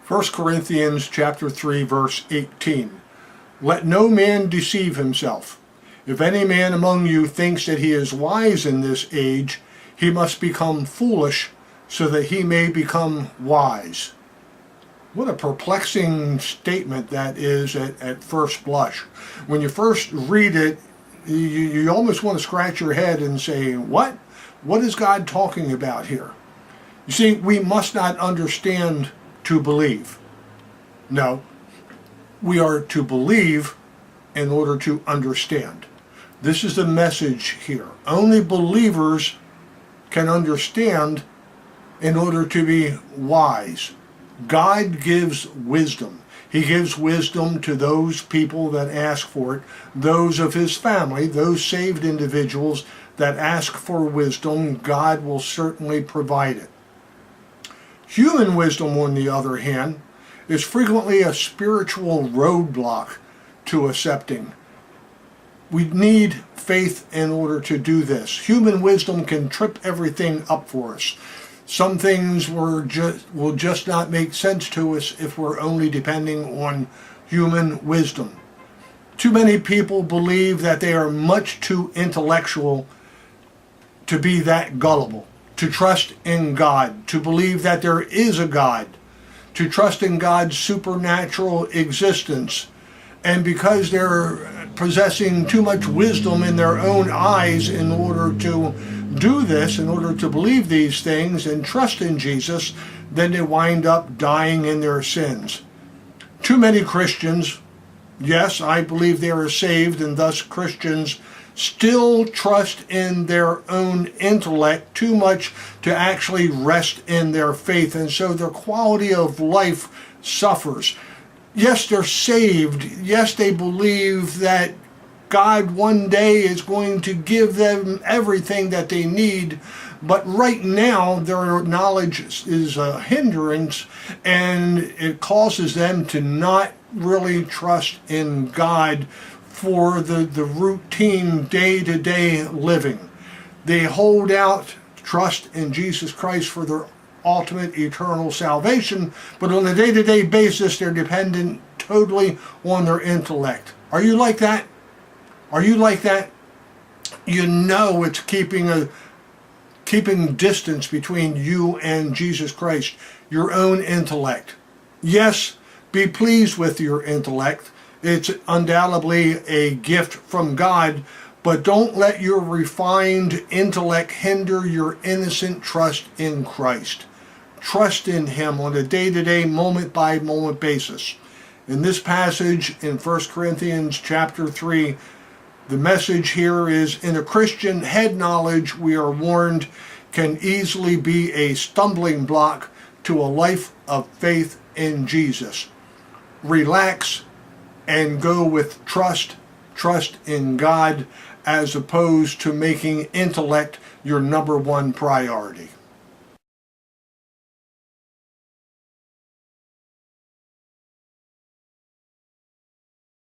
1 Corinthians chapter 3, verse 18. Let no man deceive himself. If any man among you thinks that he is wise in this age, he must become foolish so that he may become wise. What a perplexing statement that is at first blush. When you first read it, you almost want to scratch your head and say, what? What is God talking about here? You see, we must not understand to believe. No, we are to believe in order to understand. This is the message here. Only believers can understand in order to be wise. God gives wisdom. He gives wisdom to those people that ask for it, those of his family, those saved individuals that ask for wisdom. God will certainly provide it. Human wisdom, on the other hand, is frequently a spiritual roadblock to accepting. We need faith in order to do this. Human wisdom can trip everything up for us. Some things will just not make sense to us if we're only depending on human wisdom. Too many people believe that they are much too intellectual to be that gullible, to trust in God, to believe that there is a God, to trust in God's supernatural existence. And because they're possessing too much wisdom in their own eyes in order to do this, in order to believe these things and trust in Jesus, then they wind up dying in their sins. Too many Christians, yes, I believe they are saved, and thus Christians still trust in their own intellect too much to actually rest in their faith, and so their quality of life suffers. Yes, they're saved. Yes, they believe that God one day is going to give them everything that they need, but right now their knowledge is a hindrance, and it causes them to not really trust in God for the routine day-to-day living. They hold out trust in Jesus Christ for their ultimate eternal salvation, but on a day-to-day basis they're dependent totally on their intellect. Are you like that? Are you like that? You know it's keeping distance between you and Jesus Christ, your own intellect. Yes, be pleased with your intellect. It's undoubtedly a gift from God, but don't let your refined intellect hinder your innocent trust in Christ. Trust in him on a day-to-day, moment-by-moment basis. In this passage in 1 Corinthians chapter 3, the message here is, in a Christian, head knowledge, we are warned, can easily be a stumbling block to a life of faith in Jesus. Relax and go with trust in God, as opposed to making intellect your number one priority.